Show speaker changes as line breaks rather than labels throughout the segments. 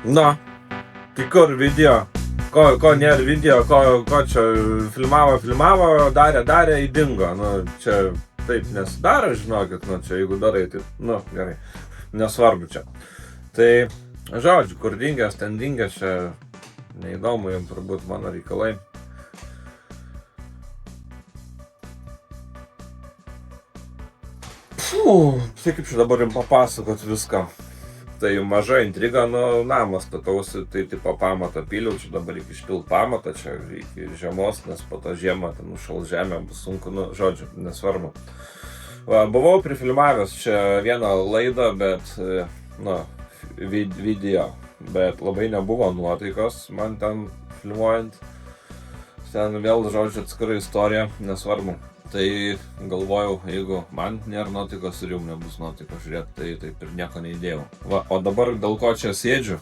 Nu, tai kur video? Ko nėra video, ko čia filmavo, darė, įdingo. Nu, čia taip nesidaro, žinokit, nu, čia jeigu darai, tai, nu, gerai, nesvarbu čia. Tai, žodžiu, kur dingęs, ten dingęs, čia neįdomu jums turbūt mano reikalai. Tai kaip čia dabar jums papasakot viską. Tai maža intriga, nu, namas statausi, tai tipo pamatą piliau, čia dabar reikia išpilt pamatą, čia iki žiemos, nes po to žiemą ten nušal žemė, bus sunku, nu, žodžiu, nesvarbu. Buvau prifilmavęs čia vieną laidą, bet, nu, video, bet labai nebuvo nuotaikos man ten filmuojant. Ten vėl, žodžiu, atskira istorija, nesvarbu. Tai galvojau, jeigu man nėra nuotaikos ir jums nebus nuotaikos žiūrėti, tai taip ir nieko neįdėjau. Va, o dabar dėl ko čia sėdžiu?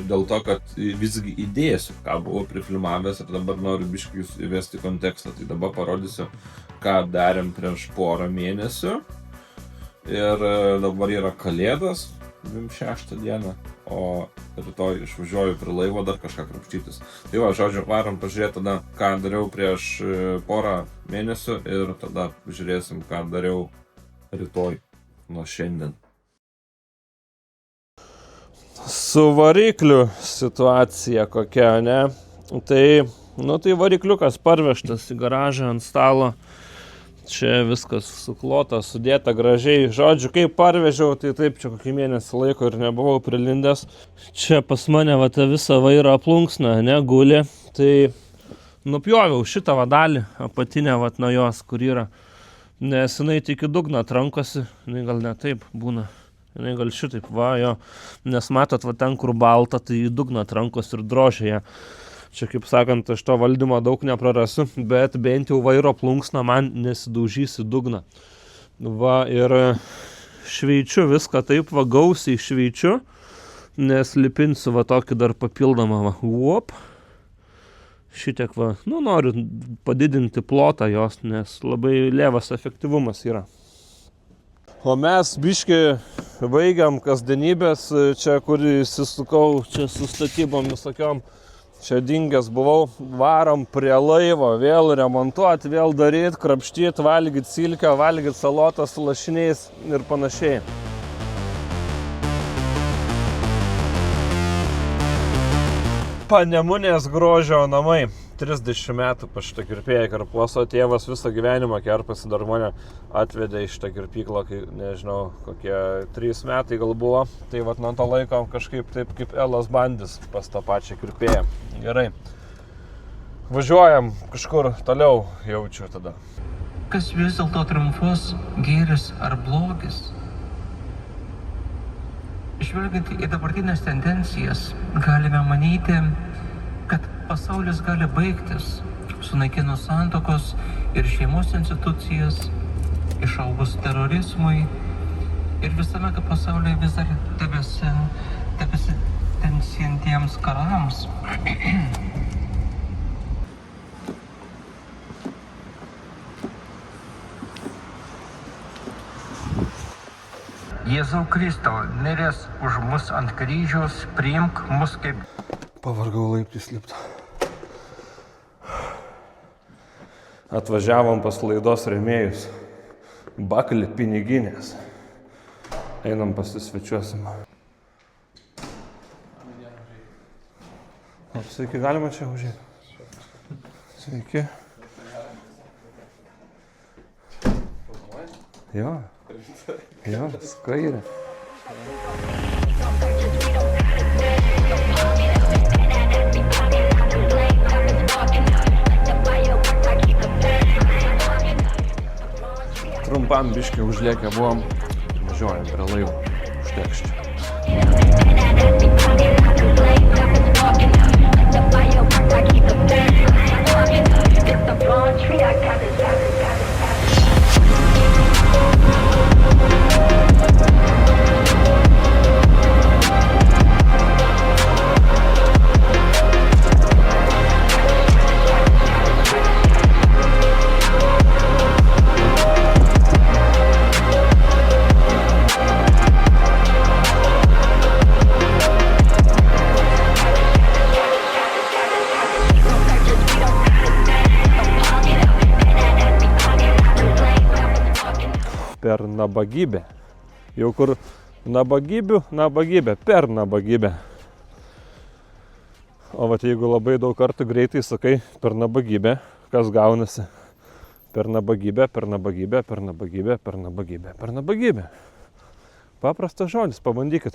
Dėl to, kad visgi įdėsiu, ką buvau prifilmavęs ir dabar noriu biškį jūs įvesti kontekstą. Tai dabar parodysiu, ką darėm prieš porą mėnesių. Ir dabar yra Kalėdos, 26 dieną, o rytoj išvažiuoju prie laivo dar kažką krapštytis. Tai va, žodžiu, varom pažiūrėti tada, ką dariau prieš porą mėnesių ir tada žiūrėsim, ką dariau rytoj nuo šiandien. Su varikliu situacija kokia, ne? Tai varikliukas parvežtas į garažą ant stalo. Čia viskas suklota, sudėta gražiai. Žodžiu, kaip parvežiau, tai taip, čia kokį mėnesį laiko ir nebuvau prilindęs. Čia pas mane va ta visa vairo plunksna, ne, guli. Tai nupjoviau šitą vadalį, apatinę vat nuo jos, kur yra. Nes jinai tik į dugną trankosi, jinai gal ne taip būna. Jinai gal šitaip, va, jo. Nes matot, va ten, kur balta, tai į dugną trankosi ir drožia ją. Čia, kaip sakant, aš to valdymo daug neprarasiu, bet bent jau vairo plunksna man nesidaužys į dugną. Va, ir šveičiu viską taip, va, gausiai šveičiu, nes lipinsiu va tokį dar papildomą, va, uop. Šitiek, va, nu, noriu padidinti plotą jos, nes labai lėvas efektyvumas yra. O mes biškį baigiam kasdienybės, čia, kur įsisukau, čia su statybom visokiom. Čia dingęs buvau, varom prie laivo, vėl remontuoti, vėl daryti, krapštyti, valgyti silkę, valgyti salotą su lašiniais ir panašiai. Panemunės grožio namai. 30 metų pas šitą kirpėją karploso, tėvas visą gyvenimą kerpasi, dar mane atvedė į šitą kirpyklą, kai, nežinau, kokie 3 metai gal buvo. Tai vat nuo to laiko kažkaip taip kaip Elas Bandis pas tą pačią kirpėją. Gerai. Važiuojam kažkur toliau, jaučiu tada.
Kas vis dėlto triumfuos, gėris ar blogis? Žvelgiant į dabartinės tendencijas, galime manyti, kad pasaulis gali baigtis, sunaikinus santuokos ir šeimos institucijas, išaugus terorizmui ir visame, kad pasaulyje vis dar tebesitęsiantiems karams. Jėzau Kristau, miręs už mus ant kryžiaus, priimk mus kaip...
Pavargau laiptais lipti. Atvažiavom pas laidos rėmėjus. Bakli piniginės. Einam pasisvečiuosim. Sveiki, galima čia užėti? Sveiki. Jo. Jo, skairė. Trumpam biškį užlėkę buvom, važiuojam prie laivo, užteks čia. per nabagybę. Jau kur nabagybė, per nabagybę. O vat jeigu labai daug kartų greitai sakai per nabagybę, kas gaunasi? Per nabagybę. Paprastas žodis, pabandykit.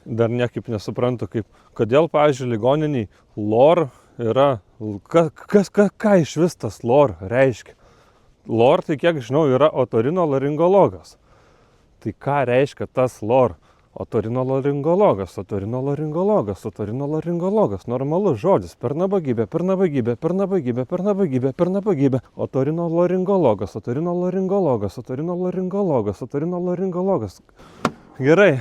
Dar niekaip nesuprantu, kodėl, pavyzdžiui, ligoniniai LOR yra, ką iš vis tas LOR reiškia? LOR, tai kiek žinau, yra otorinolaringologas. Tai ką reiškia tas LOR? Otorinolaringologas. Normalus žodis. Per nabagybę. Otorinolaringologas. Gerai.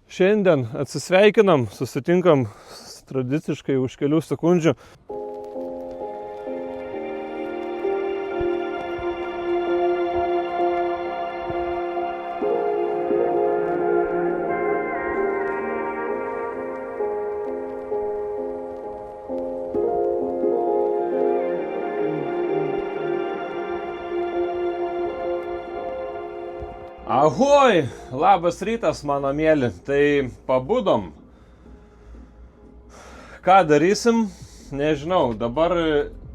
Šiandien atsisveikinam, susitinkam tradiciškai už kelių sekundžių. Ahoj, labas rytas, mano mėly. Tai pabudom. Ką darysim? Nežinau, dabar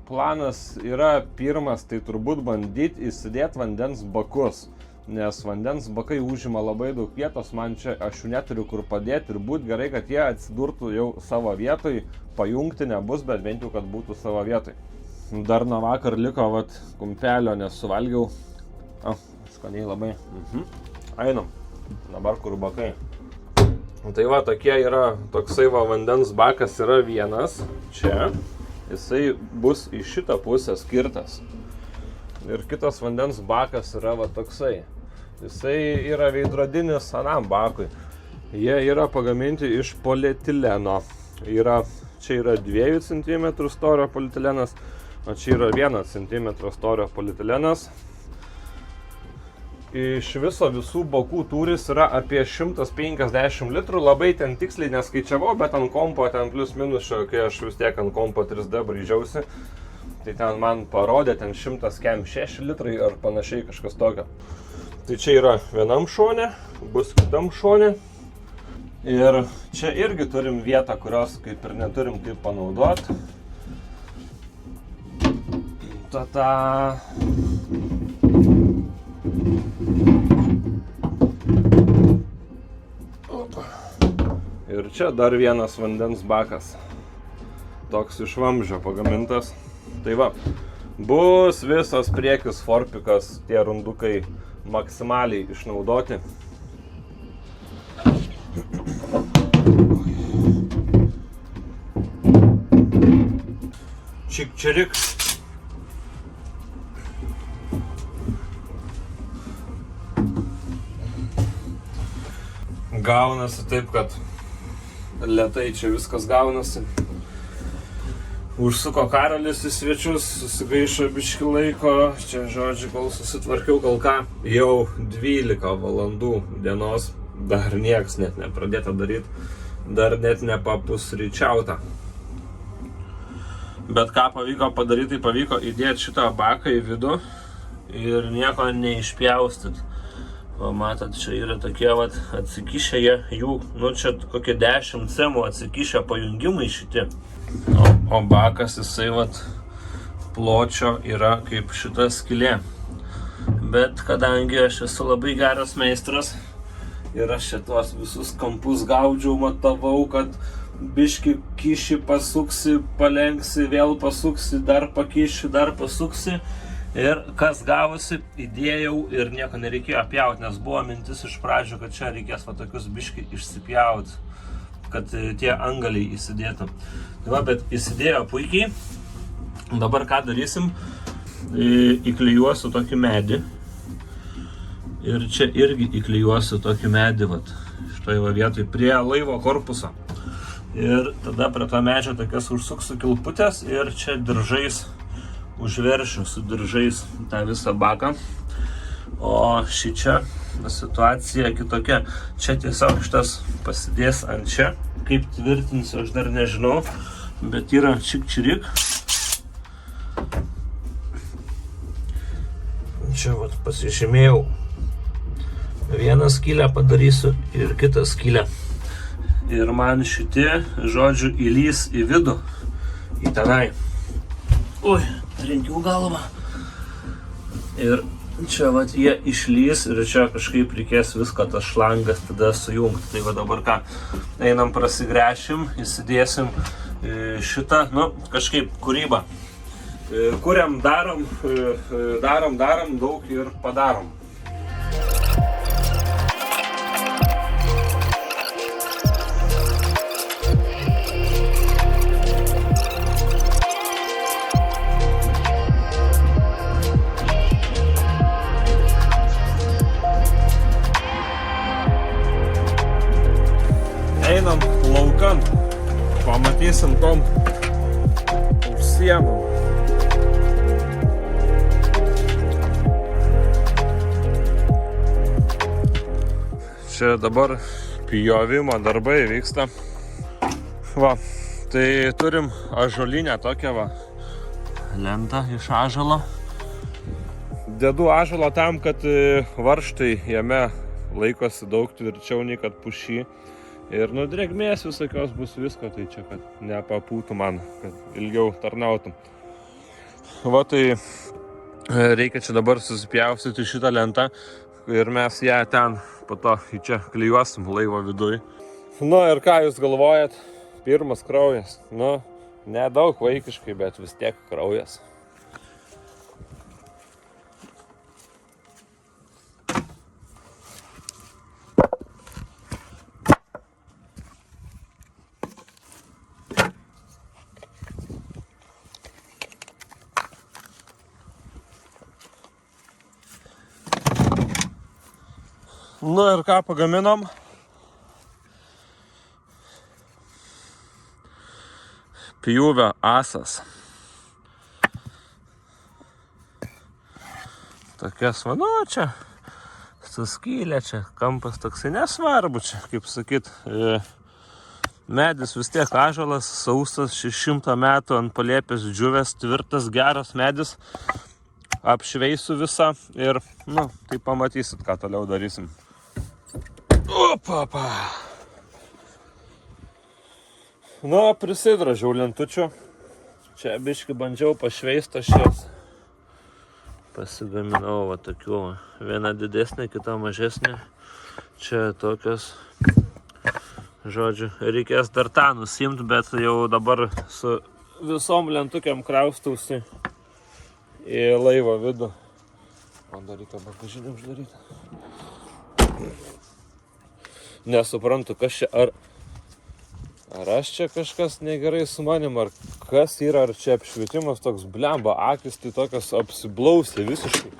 planas yra pirmas, tai turbūt bandyti įsidėti vandens bakus. Nes vandens bakai užima labai daug vietos, man čia aš jų neturiu kur padėti ir būt gerai, kad jie atsidurtų jau savo vietoj. Pajungti nebus, bet bent jau, kad būtų savo vietoj. Dar nuo vakar liko kumpelio, nes suvalgiau. Skaniai labai. Einam. Dabar kur bakai. Tai va, tokie yra, toksai va vandens bakas yra vienas. Čia. Jisai bus į šitą pusę skirtas. Ir kitas vandens bakas yra va toksai. Jisai yra veidrodinis anam bakui. Jie yra pagaminti iš polietileno. Čia yra 2 cm storio polietilenas, o čia yra 1 cm storio polietilenas. Iš visų bakų tūris yra apie 150 litrų, labai ten tiksliai neskaičiavau, bet ant kompo ten plius minus, kai aš vis tiek ant kompo 3D braižiausi, tai ten man parodė ten 106 litrai ar panašiai kažkas tokio. Tai čia yra vienam šone, bus kitam šone ir čia irgi turim vietą, kurios kaip ir neturim kaip panaudoti. Ir čia dar vienas vandens bakas, toks iš vamzdžio pagamintas. Tai va, bus visas priekis forpikas, tie rundukai maksimaliai išnaudoti. Čik-čirik. Gaunasi taip, kad lėtai čia viskas gaunasi. Užsuko Karolis į svečius, susigaišo biškį laiko. Čia, žodžiu, kol susitvarkiau ką, jau 12 valandų dienos. Dar nieks net nepradėta daryti. Dar net nepapusryčiauta. Bet ką pavyko padaryti, tai pavyko įdėti šitą baką į vidų ir nieko neišpjaustyti. Matot, čia yra tokie atsikišę jų, čia kokie 10 cemų atsikišę pajungimai šitie. O bakas jisai pločio yra kaip šita skylė. Bet kadangi aš esu labai geras meistras ir aš šitos visus kampus gaudžiau, matavau, kad biški kiši pasuksi, palenksi, vėl pasuksi, dar pakiši, dar pasuksi. Ir kas gavosi, įdėjau ir nieko nereikėjo pjauti, nes buvo mintis iš pradžių, kad čia reikės tokius biškį išsipjauti, kad tie angaliai įsidėtų. Tai va, bet įsidėjo puikiai. Dabar ką darysim? Įklijuosiu tokį medį. Ir čia irgi įklijuosiu tokį medį, šitoje vietoje, prie laivo korpuso. Ir tada prie to medžio tokias užsuksiu kilputės ir čia diržais užveršiu su diržais tą visą baką. O šičia situacija kitokia. Čia tiesiog šitas pasidės ant čia. Kaip tvirtinsiu, aš dar nežinau. Bet yra čik-čirik. čia vat pasižymėjau. Vieną skylę padarysiu ir kitą skylę. Ir man šitie, žodžiu, įlys į vidų, į tenai. Ui, trenkiau galvą. Ir čia vat jie išlys ir čia kažkaip reikės viską tas šlangas tada sujungti. Tai va dabar ką, einam prasigręšim, įsidėsim šitą, nu, kažkaip kūrybą. Kuriam, darom, daug ir padarom. Einam laukan, pamatysim tom užsiemom. Čia dabar pjovimo darbai vyksta. Va, tai turim ąžuolinę tokią va lentą iš ąžuolo. Dedu ąžuolą tam, kad varžtai jame laikosi daug tvirčiau nei kad pušy. Ir nu drėgmės visokios bus visko, tai čia kad nepapūtų man, kad ilgiau tarnautum. Va, tai reikia čia dabar susipjaustyti šitą lentą ir mes ją ten po to į čia klijuosim laivo viduj. Nu ir ką jūs galvojat? Pirmas kraujas. Nu, nedaug vaikiškai, bet vis tiek kraujas. Nu ir ką pagaminom? Pjūvio asas. Tokias, nu čia, su skylė čia, kampas toksai nesvarbu čia, kaip sakyt. Medis vis tiek ąžuolas, sausas, 600 metų ant palėpės džiuvęs, tvirtas, geras medis. Apšveisiu visą ir, nu, tai pamatysit, ką toliau darysim. Opapa. Nu, prisidražiau lentučių. Čia biškį bandžiau pašveist aš jas. Pasigaminau va tokių. Viena didesnė, kita mažesnė. Čia tokios. Žodžiu, reikės dar tą nusimt, bet jau dabar su visom lentukiam kraustausi į laivo vidų. Man dar reikia bagažinį uždaryti. Nesuprantu, kas čia, ar aš čia kažkas negerai su manim, ar kas yra, ar čia apšvietimas toks blemba, akis tai tokios apsiblausė visiškai.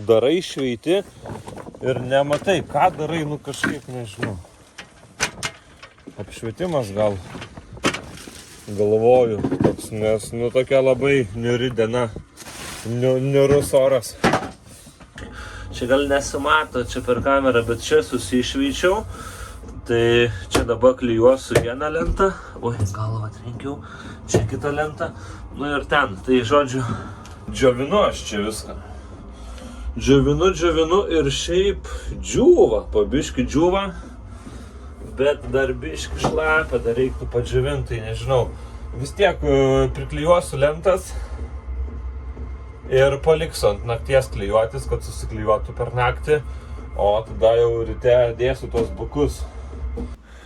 Darai šveiti ir nematai, ką darai, nu kažkaip nežinau. Apšvietimas gal, galvoju, toks, nes nu tokia labai niuri diena, niurus oras. Čia gal nesimato čia per kamerą, bet čia susišveičiau. Tai čia dabar klijuosiu vieną lentą. Oi, galvą trenkiau. Čia kitą lentą. Nu ir ten. Tai žodžiu, džiovinu aš čia viską. Džiovinu ir šiaip džiūva. Po biškį džiūva. Bet dar biškį šlapia, dar reiktų padžiovinti, tai nežinau. Vis tiek priklijuosiu lentas. Ir paliksiu ant nakties klijuotis, kad susiklijuotų per naktį. O tada jau ryte dėsiu tos bukus.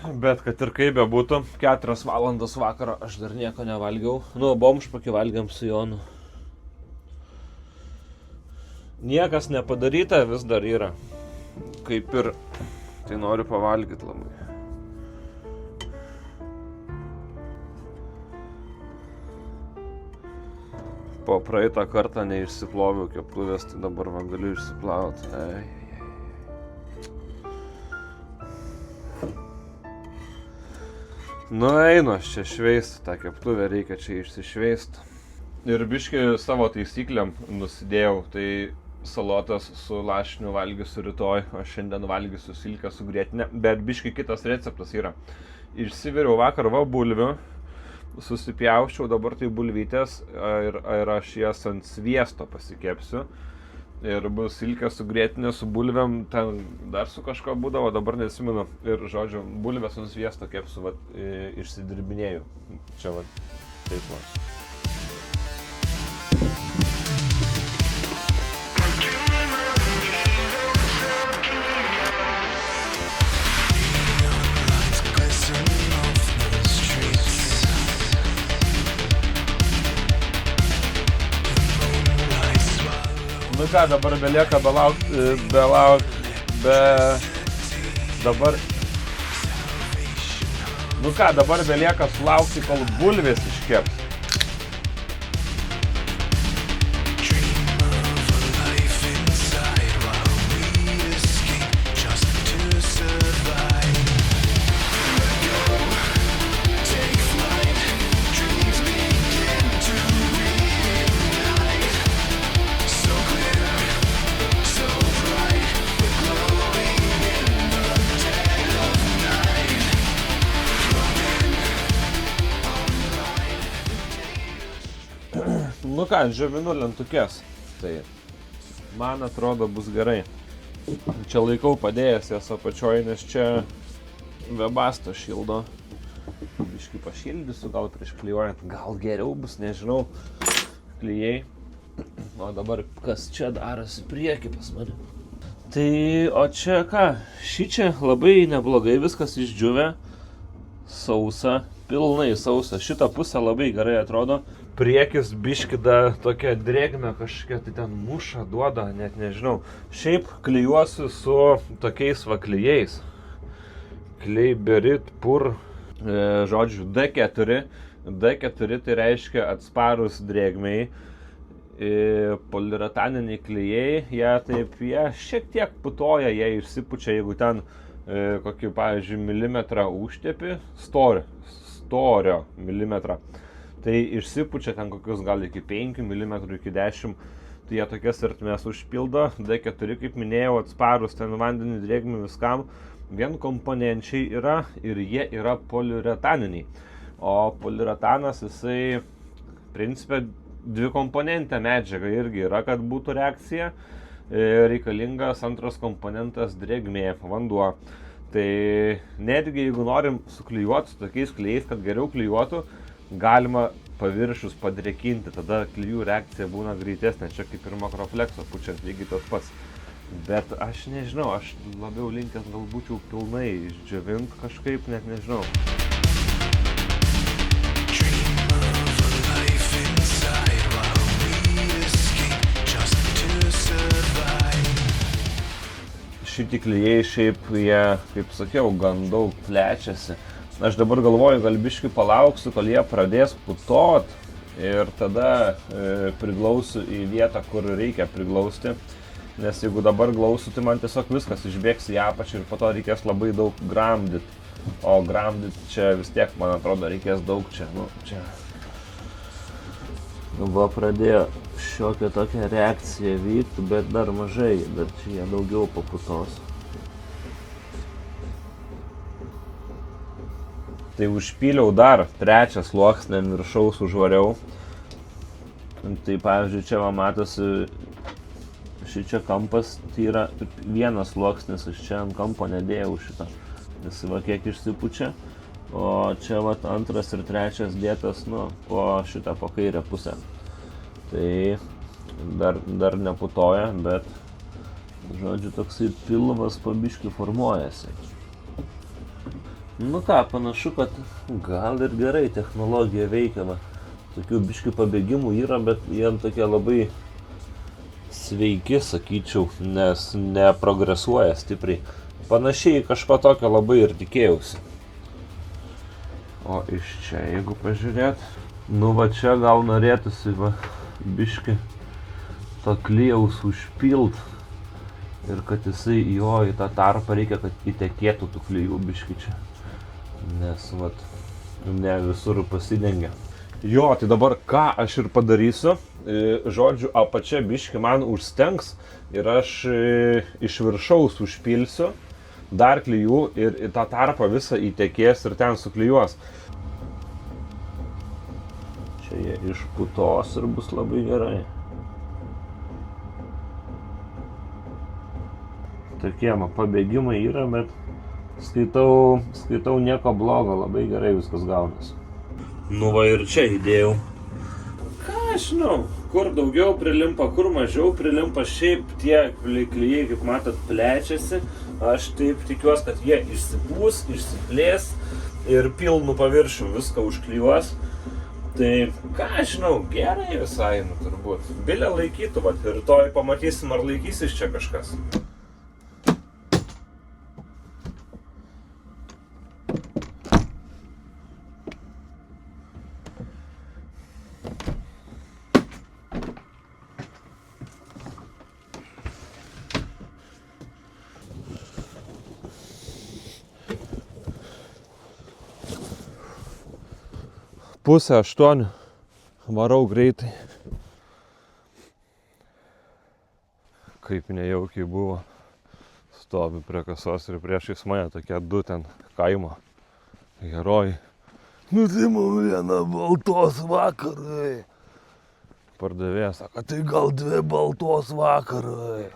Bet kad ir kaip bebūtų, 4 valandos vakaro aš dar nieko nevalgiau. Nu, bomžpakį valgiam su Jonu. Niekas nepadaryta, vis dar yra. Kaip ir, tai noriu pavalgyti labai. Po praeitą kartą neišsiploviau keptuvės, tai dabar va galiu išsiplauti. Nu einu aš čia šveist, tą keptuvę reikia čia išsišveist. Ir biškį savo taisyklėm nusidėjau, tai salotas su lašiniu valgysiu rytoj, o šiandien valgysiu silkę su grietinė, bet biškį kitas receptas yra. Išsiviriau vakar va bulvių, susipjausčiau dabar tai bulvytės ir aš jas ant sviesto pasikepsiu. ir bus silkė su grietinė, su bulvėm, ten dar su kažko būdavo, dabar nesimenu. Ir, žodžiu, bulvės su sviesto kepsiu, vat, išsidirbinėjau. Čia, vat, taip va. Nu ką, dabar belieka dabar belieka sulaukti, kol bulvės iškeps. Nu ką, džiovinu lentukės, tai man atrodo bus gerai. Čia laikau padėjęs jas apačioj, nes čia Webasto šildo. Biškį pašildysiu, gal prieš klijuojant, gal geriau bus, nežinau, klijai. O dabar kas čia darosi priekį pas mane. Tai, o čia ką, šičia labai neblogai viskas išdžiuvę, sausa, pilnai sausa. Šitą pusę labai gerai atrodo. Priekis biškida tokia drėgmė kažkokia, tai ten muša, duoda, net nežinau. Šiaip klijuosiu su tokiais va klijais. Kleiberit pur, žodžiu, D4. D4 tai reiškia atsparus drėgmei. Poliuretaniniai klijai, jie šiek tiek putoja, jie išsipučia, jeigu ten kokį, pavyzdžiui, milimetrą užtepi, storio milimetrą. Tai išsipučia ten kokius gal iki 5 mm, iki 10, tai jie tokias ertmės užpildo. D4, kaip minėjau, atsparus ten vandenį, drėgmę, viskam, vienkomponenčiai yra ir jie yra poliuretaniniai. O poliuretanas, jisai, principė, dvikomponentė medžiaga irgi yra, kad būtų reakcija, reikalingas antras komponentas drėgmė, vanduo. Tai netgi jeigu norim suklijuoti su tokiais klijais, kad geriau klijuotų, galima paviršius padrėkinti, tada klijų reakcija būna greitesnė, čia kaip ir makroflekso pučiant lygiai tas pats. Bet aš nežinau, aš labiau linkęs gal būčiau pilnai išdžiovint kažkaip, net nežinau. Šitie klijai šiaip jie, kaip sakiau, gan daug plečiasi. Aš dabar galvoju, gal biškį palauksiu, kol jie pradės putot ir tada priglausiu į vietą, kur reikia priglausti. Nes jeigu dabar glausiu, tai man tiesiog viskas išbėgs į apačią ir po to reikės labai daug gramdyt. O gramdyt čia vis tiek, man atrodo, reikės daug čia. Nu, čia. Va, pradėjo šiokia tokia reakcija vykti, bet dar mažai, dar čia jie daugiau paputos. Tai užpyliau dar trečią sluoksnį ant viršaus užvariau. Tai pavyzdžiui, čia va matosi, šičia kampas, tai yra vienas sluoksnis, aš čia ant kampo nedėjau šitą. Jis va kiek išsipučia, o čia va antras ir trečias dėtas, nu, po šitą po kairę pusę. Tai dar neputoja, bet, žodžiu, toksai pilvas po biškį formuojasi. Nu ką, panašu, kad gal ir gerai technologija veikiama. Tokių biškių pabėgimų yra, bet jie tokie labai sveiki, sakyčiau, nes neprogresuoja stipriai. Panašiai kažko tokio labai ir tikėjausi. O iš čia, jeigu pažiūrėt, nu va čia gal norėtųsi va biškį to klijaus užpilt. Ir kad jisai jo į tą tarpą reikia, kad įtekėtų tų klijų biškį čia. Nes, vat, ne visur pasidengia. Jo, tai dabar ką aš ir padarysiu, žodžiu, apačia biškį man užstengs ir aš iš viršaus užpilsiu dar klijų ir į tą tarpą visą įtekės ir ten suklijuos. Čia jie išputos ir bus labai gerai. tokie pabėgimai yra, bet skaitau nieko blogo, labai gerai viskas gaunasi. Nu va ir čia įdėjau. Ką aš žinau, kur daugiau prilimpa, kur mažiau prilimpa, šiaip tie klijai, kaip matot, plečiasi. Aš taip tikiuosi, kad jie išsipūs, išsiplės ir pilnu paviršių viską užklijuos. Tai ką aš žinau, gerai visai, turbūt. Bilė laikytų, vat, ir rytoj pamatysim, ar laikysis čia kažkas. Pusę 8, varau greitai. Kaip nejaukiai buvo. Stovi prie kasos ir priešais mane tokie du ten kaimo herojai. Nu tai man viena baltos vakarai. Pardavėjas sako, tai gal 2 baltos vakarai.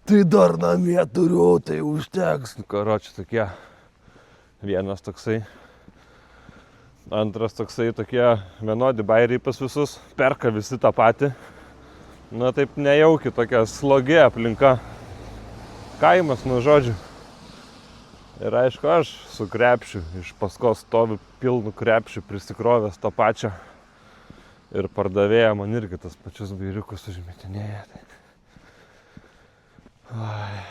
Tai dar namie turiu, tai užteks. Karoči tokie, vienas toksai. Antras toksai tokie vienodi bairiai pas visus, perka visi tą patį. Na taip nejauki, tokia slogi aplinka. Kaimas, nu žodžiu. Ir aišku, aš su krepšiu, iš paskos stoviu pilnu krepšiu, prisikrovęs tą pačią. Ir pardavėja man irgi tas pačius bairiukus užmetinėja. Ai.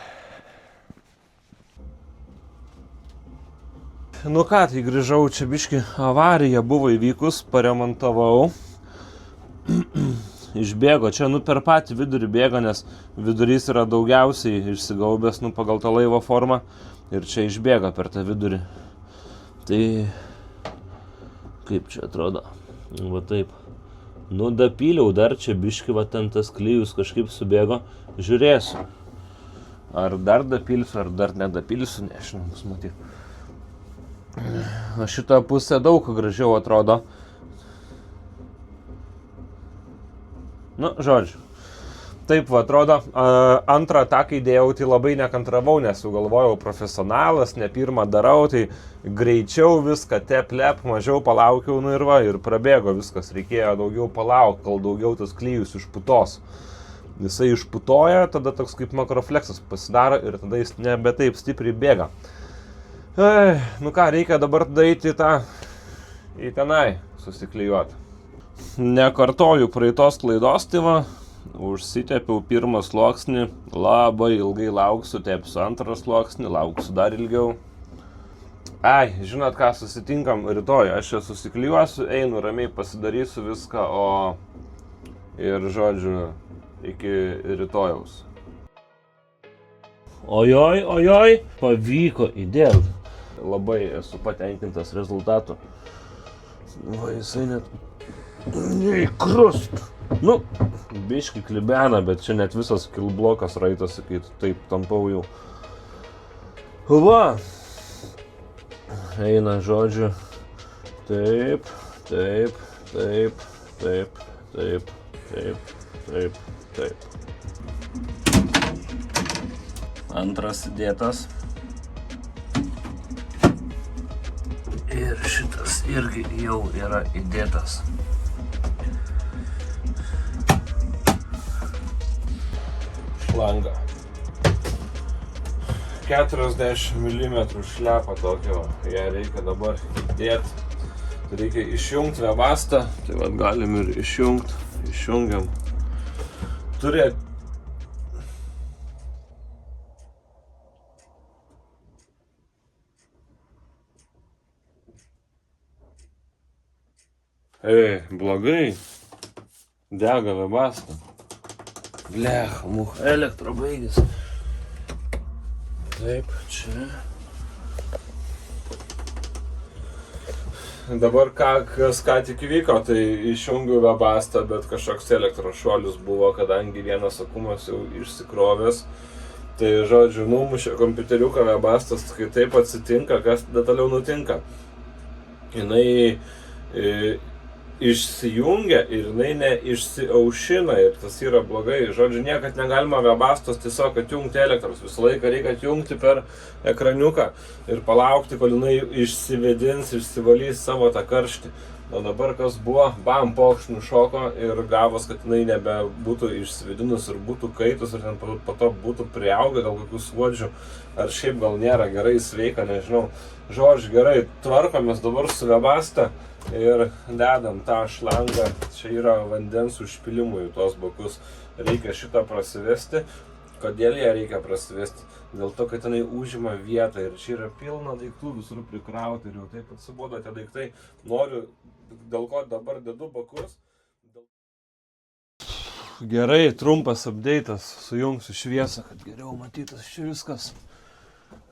Nu ką, tai grįžau, čia biški avarija buvo įvykus, paremontavau. Išbėgo, čia per patį vidurį bėga, nes vidurys yra daugiausiai išsigaubęs pagal tą laivo formą. Ir čia išbėga per tą vidurį. Tai kaip čia atrodo? Va taip. Nu dapyliau dar čia biški, va ten tas klijus kažkaip subėgo. Žiūrėsiu. Ar dar dapilsiu, ar dar nedapilsiu, nežinau, bus matyti. Šitą pusę daug gražiau atrodo. Nu, žodžiu. Taip va atrodo. Antrą taką įdėjau, tai labai nekantravau, nes jau galvojau profesionalas, ne pirmą darau, tai greičiau viską tep-lep, mažiau palaukiau, nu ir va, ir prabėgo viskas. Reikėjo daugiau palaukti, kol daugiau tas klijus išputos. Jisai išputoja, tada toks kaip makrofleksas pasidaro ir tada jis nebe taip stipriai bėga. Nu ką, reikia dabar daryti į tenai susiklijuoti. Nekartoju praeitos klaidos, tai va, užsitepiau pirmą sluoksnį, labai ilgai lauksiu, tepsiu antrą sluoksnį, lauksiu dar ilgiau. Ai, žinot ką, susitinkam rytoj, aš čia susiklijuosiu, einu ramiai pasidarysiu viską, ir žodžiu, iki rytojaus. Ojoj, pavyko įdėti. Labai esu patenkintas rezultatu. Va, jisai net neįkrust. Nu, biški klibena, bet čia net visas kilblokas raitosi, kai taip tampau jau. Va. Eina žodžiu. Taip. Antras įdėtas. Ir šitas irgi jau yra įdėtas. Šlanga. 40 mm šlepą tokio, ją reikia dabar įdėti. Reikia išjungti vebastą, tai vat galim ir išjungti. Išjungiam. Turėt. Blogai. Dega vebastą. Blech, elektro baigėsi. Taip, čia. Dabar kas ką tik vyko, tai išjungiau vebastą, bet kažkoks elektros šuolis buvo, kadangi vienas akumas jau išsikrovęs. Tai žodžiu, numušė kompiuteriuką vebastas, kai taip atsitinka, kas tada toliau nutinka. Jinai išsijungia ir jinai neišsiaušina ir tas yra blogai. Žodžiu, niekad negalima Webasto's tiesiog atjungti elektros. Visą laiką reikia atjungti per ekraniuką ir palaukti, kol jinai išsivedins, išsivalys savo tą karštį. O dabar kas buvo, bam, pokšnių šoko ir gavos, kad jinai nebebūtų išsivedinus ir būtų kaitus ir ten po to būtų priaugę gal kokių suodžių, ar šiaip gal nėra gerai sveika, nežinau. Žodžiu, gerai, tvarkomės dabar su Webasto ir dedam tą šlangą. Čia yra vandens užpilimui į tuos bakus. Reikia šitą prasivesti. Kodėl ją reikia prasivesti? Dėl to, kad jinai užima vietą ir čia yra pilna daiktų visur prikrauti ir jau taip atsibodo tie daiktai. Noriu, dėl ko dabar dedu bakus. Gerai, trumpas update'as, sujungsiu šviesą, kad geriau matytas čia viskas.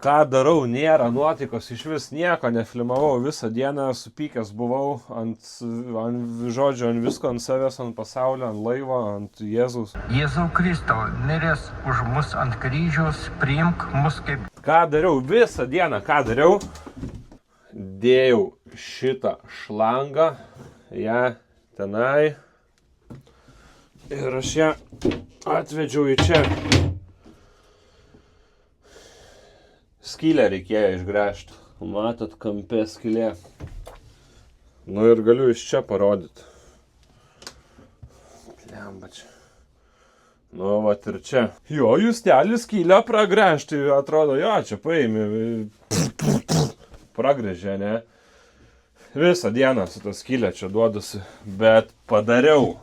Ką darau, nėra nuotaikos, iš vis nieko nefilmavau, visą dieną supykęs buvau ant visko, ant savęs, ant pasaulio, ant laivo, ant Jėzaus.
Jėzau Kristau, miręs už mus ant kryžiaus, priimk mus kaip...
Ką dariau, visą dieną, ką dariau? Dėjau šitą šlangą, ją tenai ir aš ją atvedžiau į čia. Skylę reikėjo išgręžti. Matot, kampe skylė. Nu ir galiu iš čia parodyti. Blemba čia. Nu, vat ir čia. Jo, Justelis skylę pragręžti. Atrodo, jo, čia paėmė. Pragręžė, ne? Visą dieną su tą skylę čia duodusi. Bet padariau.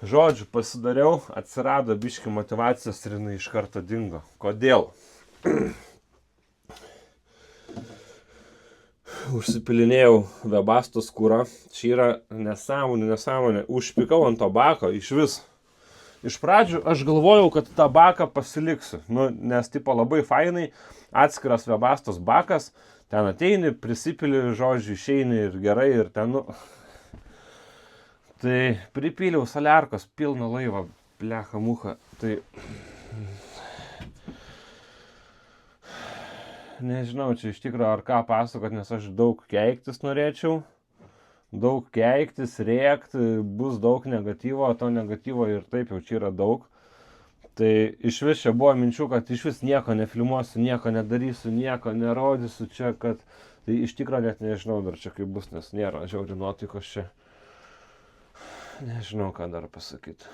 Žodžiu, pasidariau. Atsirado biški motyvacijos ir jinai iš karto dingo. Kodėl? Užsipilinėjau Webasto's kurą. Čia yra nesąmonė. Užpikau ant to bako iš vis. Iš pradžių aš galvojau, kad tą baką pasiliksiu. Nu, nes tipo labai fainai, atskiras Webasto's bakas. Ten ateini, prisipili, žodžiu, išeini ir gerai ir ten, nu. Tai pripyliau saliarkos, pilną laivą, blecha mucha. Tai... Nežinau, čia iš tikrųjų ar ką pasakot, nes aš daug keiktis norėčiau. Daug keiktis, rėkti, bus daug negatyvo, to negatyvo ir taip jau čia yra daug. Tai iš vis čia buvo minčių, kad iš vis nieko nefilmuosiu, nieko nedarysiu, nieko nerodysiu čia, kad... Tai iš tikrųjų net nežinau dar čia kaip bus, nes nėra žiauri nuotaikos čia. Nežinau, ką dar pasakyti.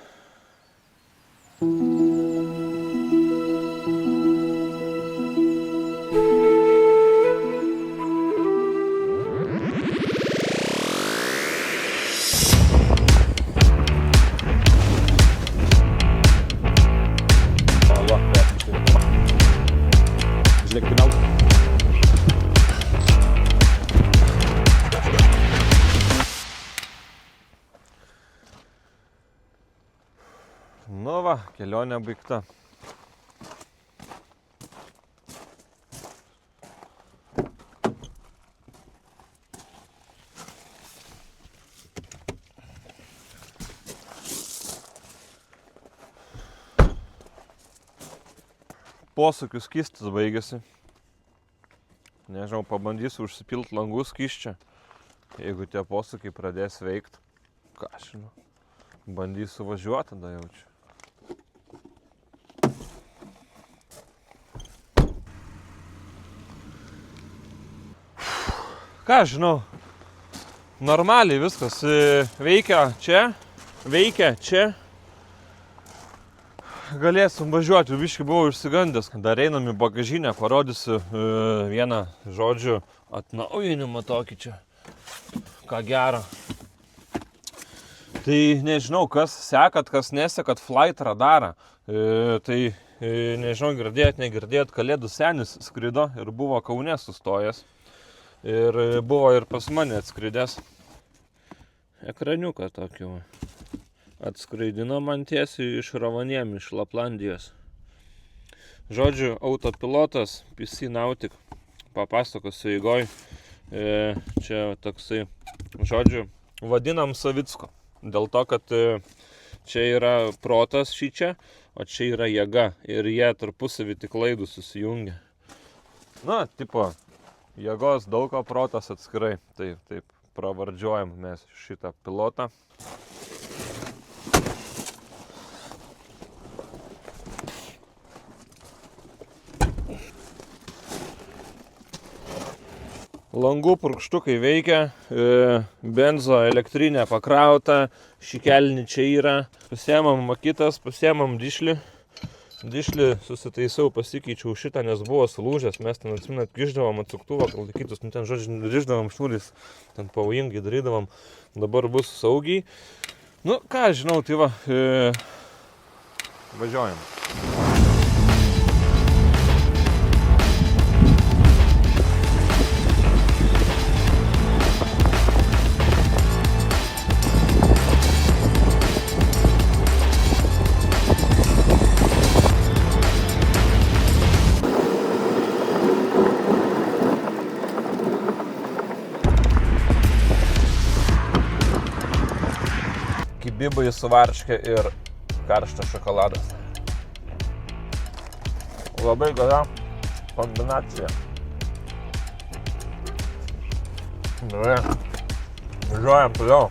Nu va, kelionė baigta. Posūkių skystis baigėsi. Nežinau, pabandysiu užsipilti langų skysčio. Jeigu tie posūkiai pradės veikt. Ką aš žinau. Bandysiu važiuoti, tada jaučiu. Ką žinau, normaliai viskas veikia čia, galėsim važiuoti, biškį buvau išsigandęs, dar einam į bagažinę, parodysiu vieną žodžių atnaujinimą tokį čia, ką gero. Tai nežinau, kas sekat, kas nesekat Flight Radarą, tai nežinau, girdėjot, negirdėjot, Kalėdų senis skrido ir buvo Kaune sustojęs. Ir buvo ir pas mane atskridęs ekraniuką tokį. Atskraidino man tiesiai iš Rovaniemi, iš Laplandijos. Žodžiu, autopilotas PC Nautic, papasakosiu eigoj. Čia toksai, žodžiu, vadinam Savicko. Dėl to, kad čia yra protas šičia, o čia yra jėga. Ir jie tarpusavį tik laidų susijungia. Na, tipo... Jėgos daug, o protas atskirai. Taip, pravardžiuojam mes šitą pilotą. Langų purkštukai veikia, benzo elektrinė pakrauta, šikelnį čia yra. Pasiemam makitas, pasiemam dišlį. Dišlį susitaisiau, pasikeičiau šitą, nes buvo sulūžęs. Mes ten atsiminat, kišdavom atsuktuvą, kol kitus, ten žodžiu, riždavom šnuris, ten pavojingai darydavom. Dabar bus saugiai. Nu, ką žinau, tai va, važiuojam. Bibai su varške ir karštas šokoladas. Labai gera kombinacija. Gerai, važiuojam toliau.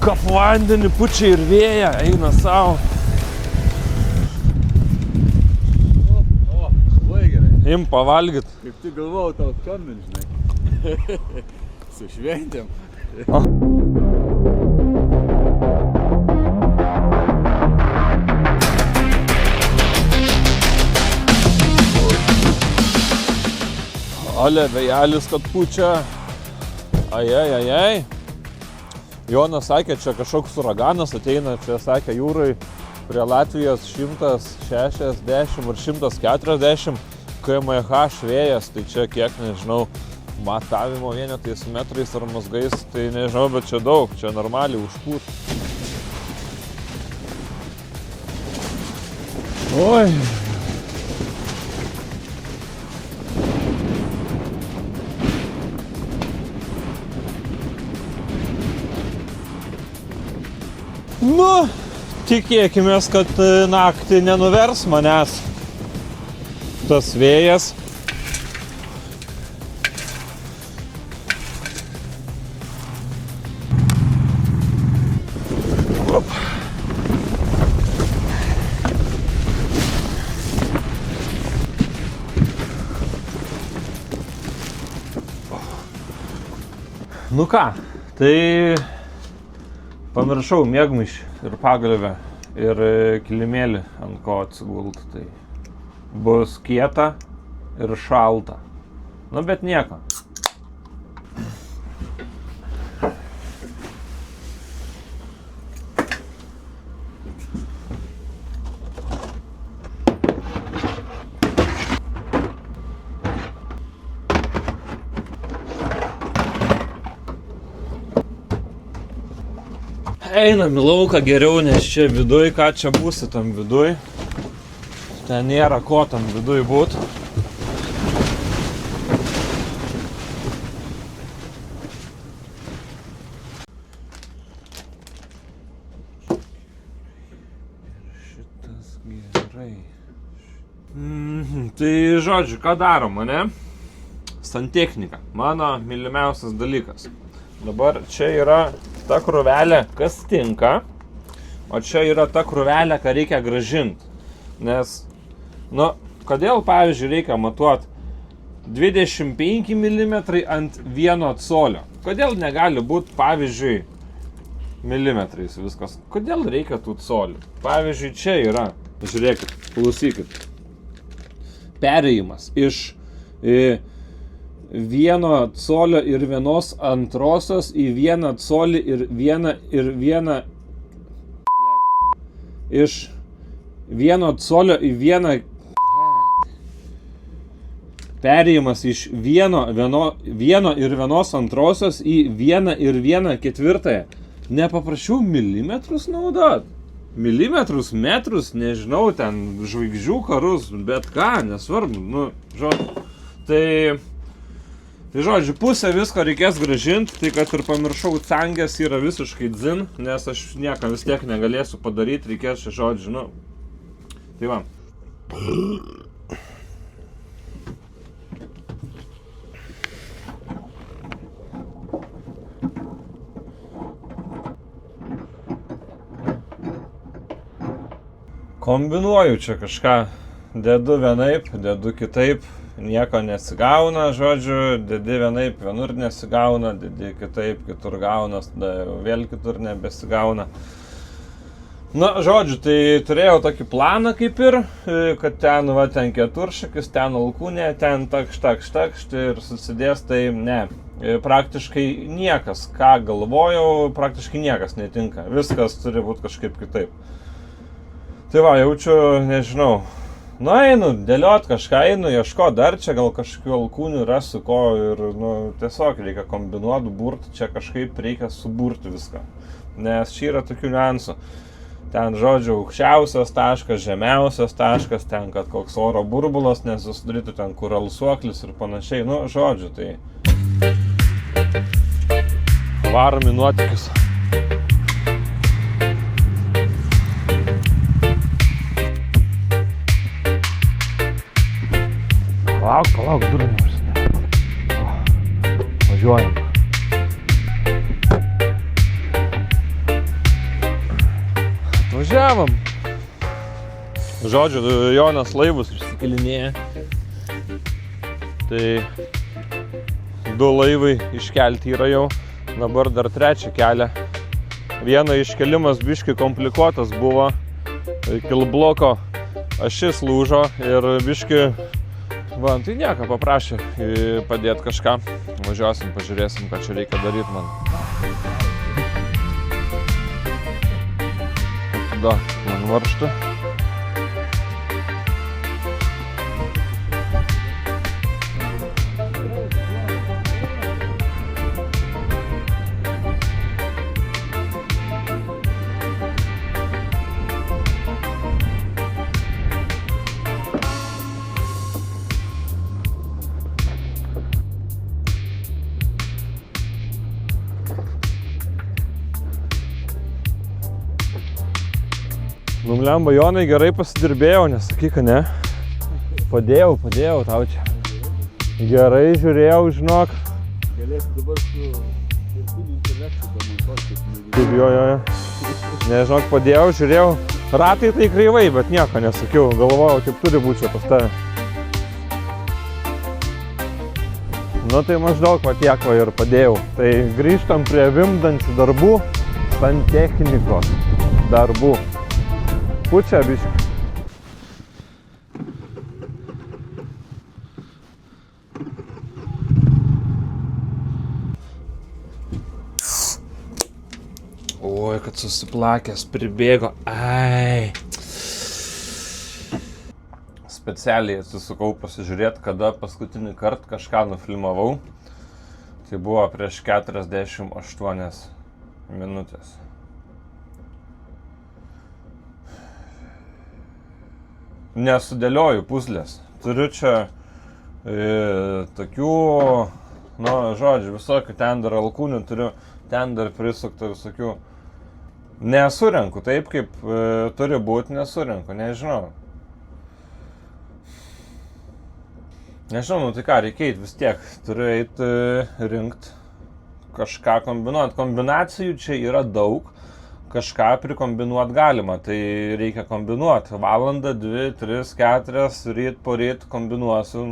Kap vandenį pučia ir vėja, eina savo.
O, labai gerai.
Im pavalgyt.
Kaip tik galvojau tau skambint, žinai. Su šventėm.
Ale, vėjelis, kad pučia. Ajajajaj. Jonas sakė, čia kažkoks uraganas ateina, čia sakė jūrai prie Latvijos 160 ar 140 kmh vėjas, tai čia kiek, nežinau, matavimo vienetais metrais ar mazgais, tai nežinau, bet čia daug, čia normaliai užpūt. Oi. Nu, tikėkimės, kad naktį nenuvers manęs tas vėjas. Nu ką, tai pamiršau miegmaišį ir pagalvę ir kilimėlį ant ko atsigult, tai bus kieta ir šalta. Nu bet nieko. Einam į lauką geriau, nes čia viduj, ką čia būsi tam viduj. Ten nėra ko tam viduj būt. Šitas gerai. Tai žodžiu, ką darom, ne? Santechnika. Mano mylimiausias dalykas. Dabar čia yra ta krūvelė, kas tinka, o čia yra ta krūvelė, ką reikia grąžinti. Nes, nu, kodėl, pavyzdžiui, reikia matuoti 25 mm ant 1 colio? Kodėl negali būti, pavyzdžiui, milimetrais viskas? Kodėl reikia tų colių? Pavyzdžiui, čia yra, žiūrėkit, klausykit, perėjimas iš 1 colio ir 1/2 į 1 colį ir 1 iš 1 colio į 1 perėjimas iš 1 ir 1/2 į 1 ir 1/4. Nepaprašiau milimetrus naudot. Milimetrus, metrus, nežinau, ten žvaigždžių karus, bet ką, nesvarbu, nu, žodžiu. Tai žodžiu, pusę visko reikės grąžinti, tai kad ir pamiršau, cangės yra visiškai dzin, nes aš nieko vis tiek negalėsiu padaryti, reikės šį žodžiu, nu. Tai va. Kombinuoju čia kažką, dedu vienaip, dedu kitaip, nieko nesigauna, žodžiu, dedi vienaip, vienur nesigauna, dedi kitaip, kitur gaunas, vėl kitur nebesigauna. Na, žodžiu, tai turėjau tokį planą kaip ir, kad ten, va, ten keturšakis, ten alkūnė, ten takšt ir susidės, tai ne. Praktiškai niekas, ką galvojau, praktiškai niekas netinka, viskas turi būti kažkaip kitaip. Tai va, jaučiu, nežinau, nu einu, dėliot kažką, einu, ieško dar čia, gal kažkokių alkūnių rasiu ko ir, nu, tiesiog reikia kombinuoti, burti, čia kažkaip reikia suburti viską, nes čia yra tokių niuansų. Ten, žodžiu, aukščiausias taškas, žemiausias taškas, ten, kad koks oro burbulas nesusidarytų, ten, kur alsuoklis ir panašiai, nu, žodžiu, tai varom į nuotykius. Palauk, durnius. Važiuojam. Važiavam. Žodžiu, Jonas laivus išsikelinėja. Tai 2 laivai iškelti yra jau. Dabar dar 3 kelia. Vieno iškelimas biški komplikuotas buvo. Kilbloko ašis lūžo ir biški. Va, tai nieko, paprašė padėti kažką. Važiuosim, pažiūrėsim, ką čia reikia daryti man. Tada man varžtų. Numlemba, Jonai, gerai pasidirbėjau, nesakyk, ne? Padėjau tau čia. Gerai žiūrėjau, žinok.
Galėsi dabar su dirbtiniu intelektu pamontuoti.
Taip, jo. Nežinok, padėjau, žiūrėjau. Ratai tai kreivai, bet nieko nesakiau. Galvojau, taip turi būti čia pas tave. Nu tai maždaug va tiek va ir padėjau. Tai grįžtam prie vimdančių darbų, santechnikos darbų. Pučia biškį. Oi, kad susiplakęs, pribėgo. Ai. Specialiai atsisukau pasižiūrėti, kada paskutinį kartą kažką nufilmavau. Tai buvo prieš 48 minutės. Nesudėlioju puzlės. Turiu čia tokių, nu, žodžiu, visokių ten dar alkūnių turiu, ten dar prisuktų visokių. Nesurenku taip, kaip turi būti, nesurenku, nežinau. Nežinau, nu tai ką, reikia eiti vis tiek, turiu eiti rinkt, kažką kombinuoti. Kombinacijų čia yra daug. Kažką prikombinuoti galima, tai reikia kombinuoti. Valandą, 2, 3, 4, ryt po ryt kombinuosiu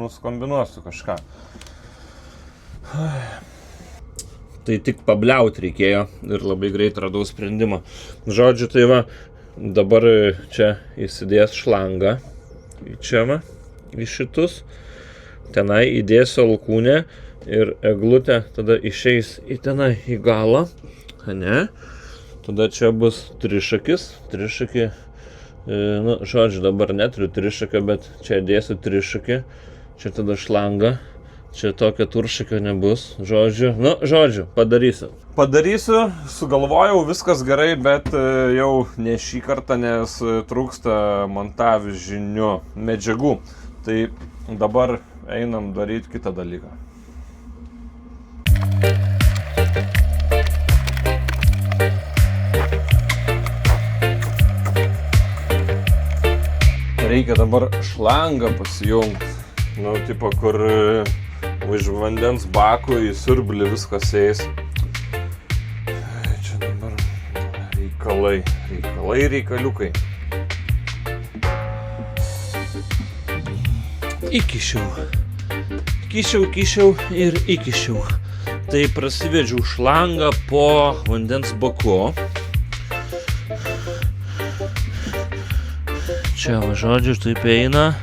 kažką. Tai tik pabliauti reikėjo ir labai greit radau sprendimą. Žodžiu, tai va, dabar čia įsidės šlangą į čia va, į šitus. Tenai įdėsiu alkūnę, ir eglutė tada išeis į tenai į galą, ne? Tada čia bus trišakis, nu, žodžiu, dabar neturiu trišakio, bet čia dėsiu trišakį, čia tada šlanga, čia tokio turšakio nebus, žodžiu, padarysiu. Sugalvojau, viskas gerai, bet jau ne šį kartą, nes trūksta montažinių medžiagų. Tai dabar einam daryti kitą dalyką. Reikia dabar šlangą pasijungti, nu, tipo, kur už vandens bakų į siurblį viskas eis. Čia dabar reikaliukai. Įkišiau ir įkišiau. Tai prasivedžiau šlangą po vandens baku. Čia, va, žodžiu, taip eina.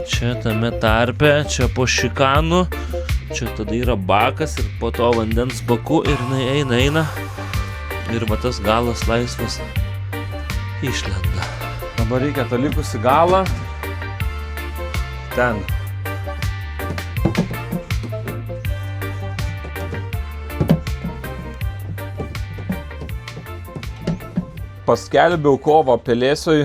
Čia tame tarpe, čia po šikanų. Čia tada yra bakas ir po to vandens baku ir jinai eina. Ir va tas galas laisvas išlenda. Dabar reikia tą likusį galą. Ten. Paskelbiau kovą pelėsiui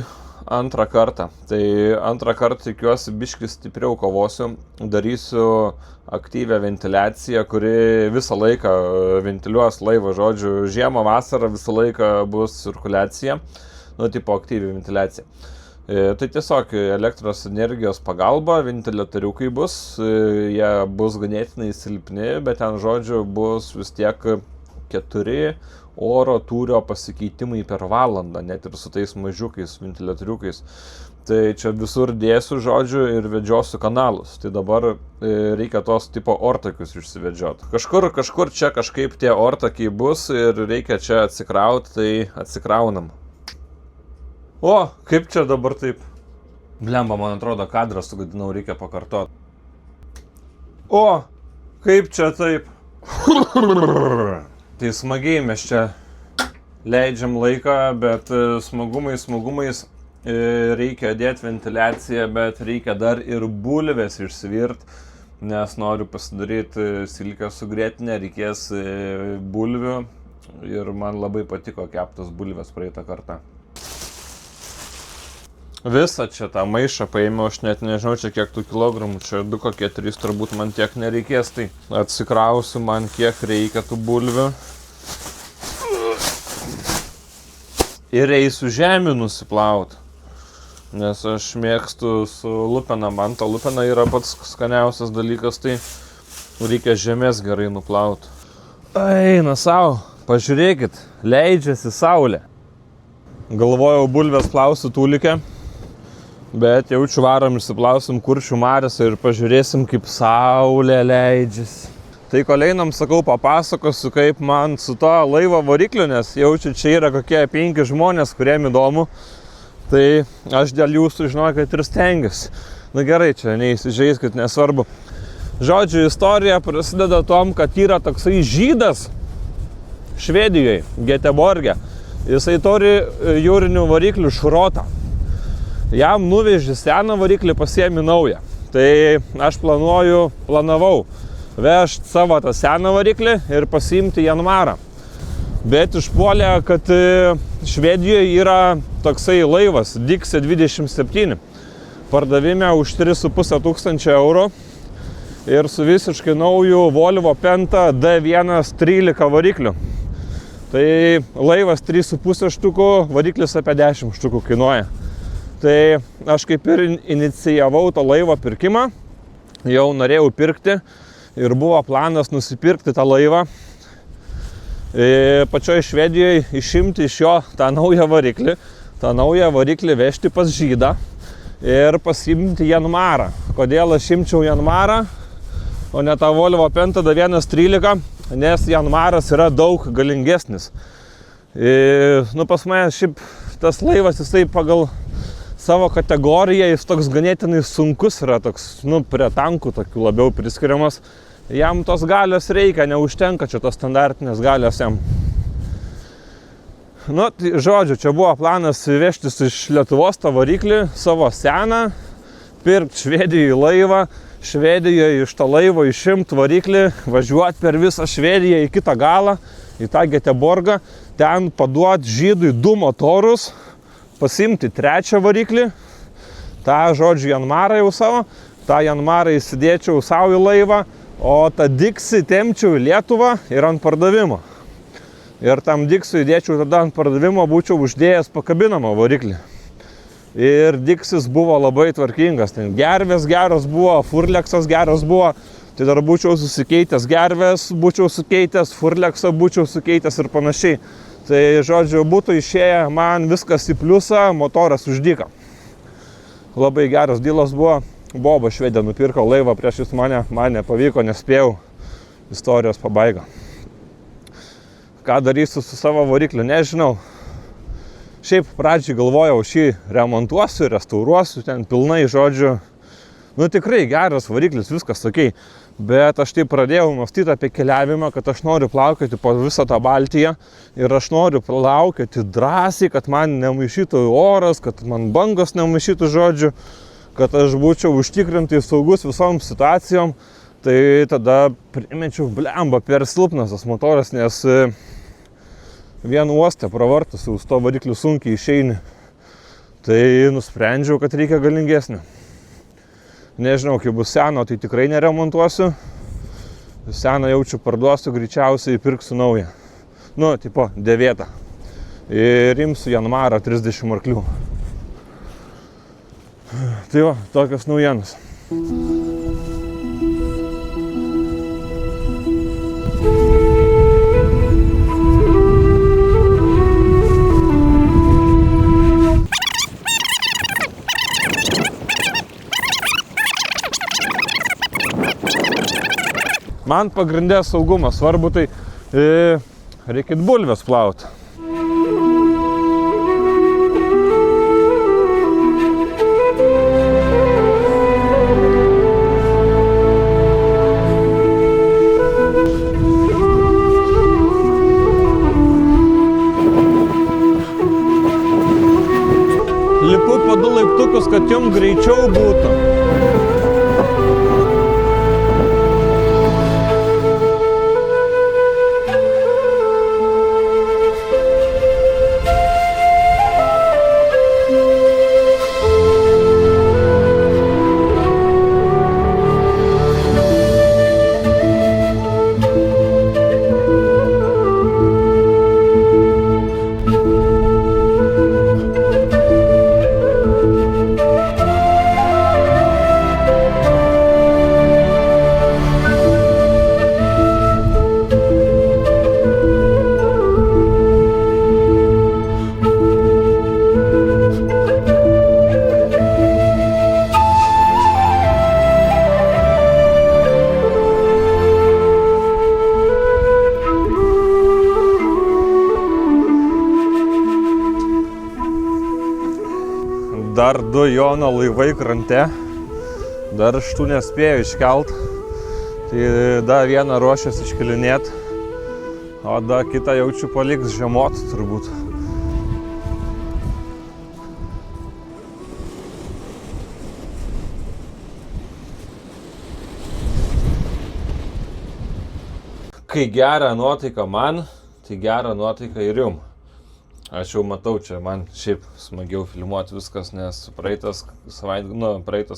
antrą kartą. Tai antrą kartą tikiuosi biškį stipriau kovosiu. Darysiu aktyvią ventiliaciją, kuri visą laiką ventiliuos laivą, žodžiu, žiemą, vasarą visą laiką bus cirkuliacija. Nu, tipo aktyvi ventiliacija. Tai tiesiog elektros energijos pagalba, ventiliatoriukai bus, jie bus ganėtinai silpni, bet ten, žodžiu, bus vis tiek 4 oro tūrio pasikeitimai per valandą, net ir su tais mažiukais ventiliatoriukais. Tai čia visur dėsiu, žodžiu, ir vedžiosiu kanalus. Tai dabar reikia tos tipo ortakius išsivedžioti. Kažkur čia kažkaip tie ortakiai bus ir reikia čia atsikrauti, tai atsikraunam. O, kaip čia dabar taip? Blemba, man atrodo, kadrą sugadinau, reikia pakartoti. O, kaip čia taip? Tai smagiai mes čia leidžiam laiką, bet smagumais reikia dėti ventiliaciją, bet reikia dar ir bulvės išsivirt, nes noriu pasidaryti silkę su grietinė, reikės bulvių ir man labai patiko keptos bulvės praeitą kartą. Visą čia tą maišą paėmiau, aš net nežinau čia kiek tų kilogramų, čia 2 kokie 3 turbūt man tiek nereikės, tai atsikrausiu man kiek reikia tų bulvių. Ir eisiu žemį nusiplauti, nes aš mėgstu su lupena, man ta lupena yra pats skaniausias dalykas, tai reikia žemės gerai nuplauti. Eina savo, pažiūrėkit, leidžiasi saulė. Galvojau bulvės plausiu tūlikę. Bet jaučiu varom išsiplausim Kuršių mariose ir pažiūrėsim, kaip saulė leidžiasi. Tai koleinam, sakau, papasakosiu, kaip man su to laivo varikliu, nes jaučiu, čia yra kokie 5 žmonės, kuriem įdomu. Tai aš dėl jūsų žinau, kad ir stengiuosi. Na gerai, čia neįsižeiskit, nesvarbu. Žodžiu, istorija prasideda tom, kad yra toksai žydas Švedijoje, Göteborge. Jisai turi jūrinių variklių šrotą. Jam nuveži seną variklį, pasiemi naują. Tai aš planavau vežti savo tą seną variklį ir pasiimti Janmarą. Bet išpuolė, kad Švedijoje yra toksai laivas Dixie 27. Pardavime už 3,5 tūkstančio eurų. Ir su visiškai nauju Volvo Penta D113 varikliu. Tai laivas 3,5 štukų, variklis apie 10 štukų kainuoja. Tai aš kaip ir inicijavau to laivo pirkimą, jau norėjau pirkti ir buvo planas nusipirkti tą laivą. Pačioje Švedijoje išimti iš jo tą naują variklį vežti pas žydą ir pasiimti Janmarą. Kodėl aš imčiau Janmarą, o ne tą Volvo Penta D113, nes Janmaras yra daug galingesnis. Nu, pas mane šiaip tas laivas, jisai pagal savo kategoriją, jis toks ganėtinai sunkus yra, toks, nu, prie tankų tokių labiau priskiriamas. jam tos galios reikia, neužtenka čia tos standartinės galios jam. Nu, tai žodžiu, čia buvo planas vežtis iš Lietuvos tą variklį, savo seną, pirkti Švedijoje laivą, Švedijoje iš to laivo išimt variklį, važiuoti per visą Švediją į kitą galą, į tą Göteborgą, ten paduoti žydui 2 motorus, pasimti 3 variklį, tą, žodžiu, Janmarą jau savo, tą Janmarą įsidėčiau savo į laivą, o tą Dixį tempčiau į Lietuvą ir ant pardavimo. Ir tam Dixui įdėčiau tada ant pardavimo, būčiau uždėjęs pakabinamą variklį. Ir Dixis buvo labai tvarkingas, ten gervės geros buvo, Furleksas geras buvo, tai dar būčiau susikeitęs gervės, būčiau sukeitęs, Furleksą būčiau sukeitęs ir panašiai. Tai, žodžiu, būtų išėję man viskas į pliusą, motoras uždyka. Labai geras dylas buvo, Boba Švedė nupirko laivą prieš jis man nepavyko, nespėjau, istorijos pabaiga. Ką darysiu su savo varikliu, nežinau. Šiaip pradžiai galvojau, šį remontuosiu, restauruosiu, ten pilnai, žodžiu. Nu tikrai geras variklis, viskas okei. Bet aš taip pradėjau mąstyti apie keliavimą, kad aš noriu plaukioti po visą tą Baltiją. Ir aš noriu plaukioti drąsiai, kad man nemaišytų oras, kad man bangos nemaišytų, žodžiu. Kad aš būčiau užtikrintai saugus visom situacijom. Tai tada primečiau, blemba, per silpnas tas motoras, nes vien uoste pravartus, su to varikliu sunkiai išeini. Tai nusprendžiau, kad reikia galingesnio. Nežinau, kai bus seno, tai tikrai neremontuosiu. Seną jaučiu parduosiu, greičiausiai pirksiu naują. Nu, tipo, 9. Ir imsiu Janmarą 30 arklių. Tai va, tokios naujienos. Man pagrindė saugumas, svarbu tai reikia bulves plauti. Lipu po 2 laiptukus, kad jums greičiau būtų. Dar 2 Jono laivai krante, dar šitų nespėjau iškelt, tai dar vieną ruošiasi iškelinėt, o dar kitą jaučiu paliks žiemot turbūt. Kai gera nuotaika man, tai gera nuotaika ir jum. Aš jau matau, čia man šiaip smagiau filmuoti viskas, nes praeitas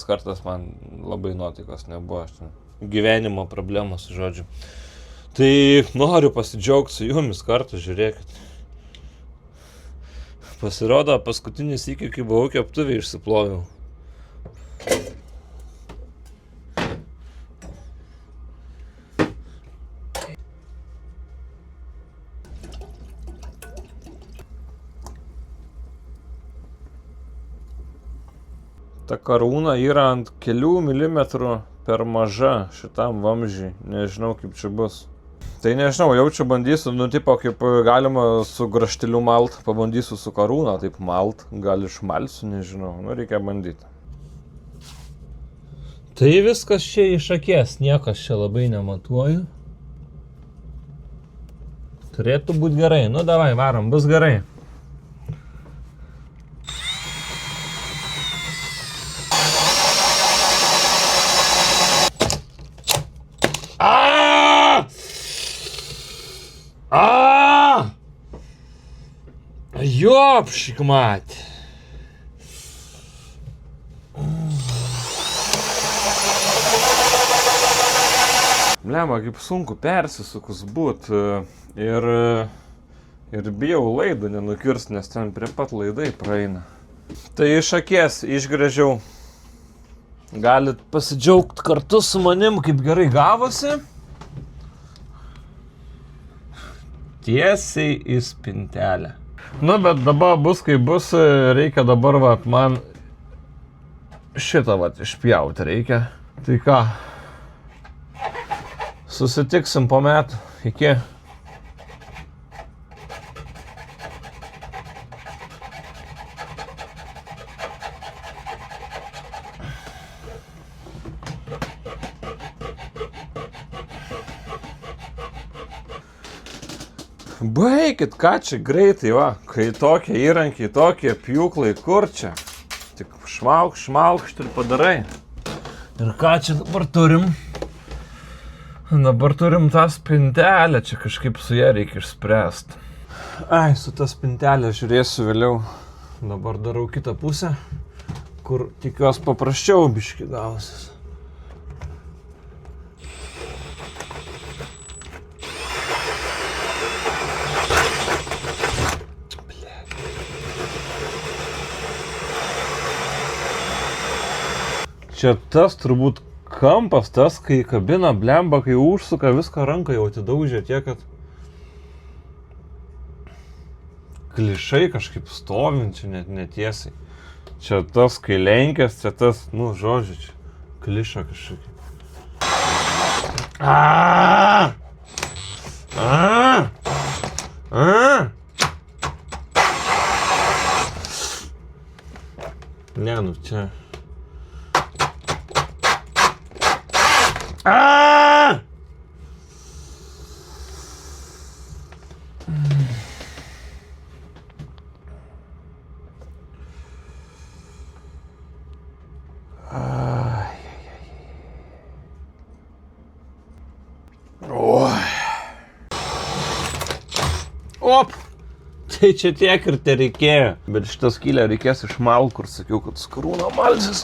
kartas man labai nuotaikos nebuvo, gyvenimo problemos, žodžiu. Tai noriu pasidžiaugti su jumis kartu, žiūrėkit. Pasirodo, paskutinis iki, kai buvau keptuvį išsiploviau. Ta karūna yra ant kelių milimetrų per maža šitam vamzdžiui, nežinau kaip čia bus. Tai nežinau, jaučiu bandysiu, nu tipo kaip galima su grąžteliu malt, pabandysiu su karūna taip malt, gal išmalsiu, nežinau, nu reikia bandyti. Tai viskas čia iš akies, niekas čia labai nematuoju. Turėtų būti gerai. Nu, davai, varom, bus gerai. Jopšik, mati. Blemba, kaip sunku persisukus būt ir bijau laidų nenukirst, nes ten prie pat laidai praeina. Tai iš akies išgręžiau. Galit pasidžiaugti kartu su manim, kaip gerai gavosi. Tiesiai į spintelę. Nu, bet dabar bus kaip bus, reikia dabar vat, man šitą vat išpjauti reikia. Tai ką, susitiksim po metų. Iki. Baikit, ką čia greitai, va, kai tokie įrankiai, tokie pjūklai, kur čia? Tik šmaukšt ir padarai. Ir ką čia dabar turim? Dabar turim tą spintelę, čia kažkaip su ją reikia išspręsti. Ai, su tą spintelę žiūrėsiu vėliau. Dabar darau kitą pusę, kur tikiuosi paprasčiau biški gausis. Čia tas turbūt kampas, tas, kai kabina blemba, kai užsuka viską ranką jau atidaužė tiek, kad klišai kažkaip stovinčiai, net netiesiai. Čia tas, kai lenkės, čia tas, nu, žodžiu, čia kliša kažkokia. Ne, nu, čia... Op! Tai čia tiek ir te reikėjo. Bet šitą skylę reikės išmalt, kur sakiau, kad skrūna malsis.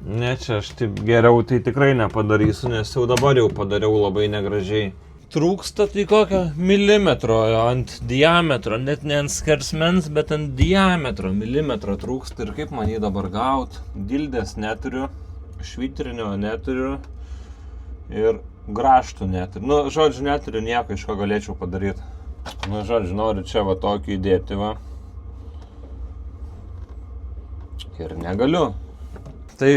Ne, čia aš taip geriau tai tikrai nepadarysiu, nes jau dabar jau padariau labai negražiai. Trūksta tai kokio milimetro ant diametro, net ne ant skersmens, bet ant diametro milimetro trūksta. Ir kaip man jį dabar gaut? Dildės neturiu, švitrinio neturiu ir grąžtų neturiu. Nu, žodžiu, neturiu nieko, iš ko galėčiau padaryti. Nu, žodžiu, noriu čia va tokį įdėti, va. Ir negaliu. Tai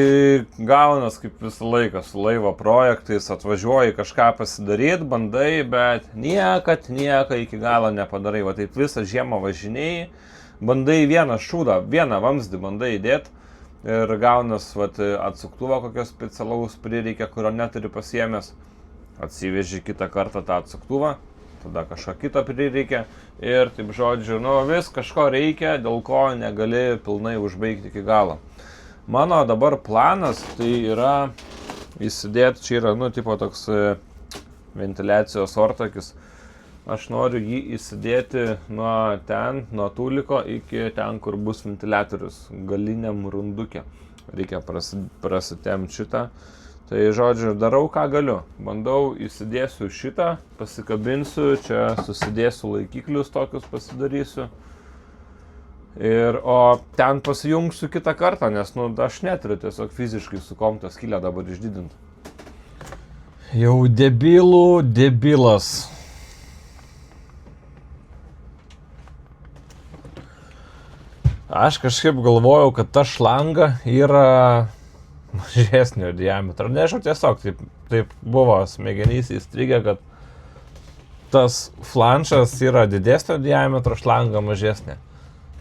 gaunas kaip visą laiką su laivo projektais, atvažiuoji kažką pasidaryti, bandai, bet niekad iki galo nepadarai. Va taip visą žiemą važinėjai, bandai vieną šūdą, vieną vamzdį bandai įdėti ir gaunas vat, atsuktuvą kokios specialaus prireikia, kurio neturi pasiėmęs, atsiveži kitą kartą tą atsuktuvą, tada kažką kito prireikia ir taip žodžiu, nu vis kažko reikia, dėl ko negali pilnai užbaigti iki galo. Mano dabar planas tai yra įsidėti, čia yra, nu, tipo toks ventiliacijos ortakis. Aš noriu jį įsidėti nuo ten, nuo tūliko iki ten, kur bus ventiliatorius, galiniam rundukė. Reikia prasitemti šitą. Tai, žodžiu, darau ką galiu. Bandau, įsidėsiu šitą, pasikabinsiu, čia susidėsiu laikiklius tokius pasidarysiu. O ten pasijungsiu kitą kartą, nes nu, aš neturiu tiesiog fiziškai su kom tą skylę dabar išdidinti. Jau debilas. Aš kažkaip galvojau, kad ta šlanga yra mažesnio diametro. Nežinau, tiesiog taip buvo smegenys įstrigę, kad tas flanšas yra didesnio diametro, šlanga mažesnė.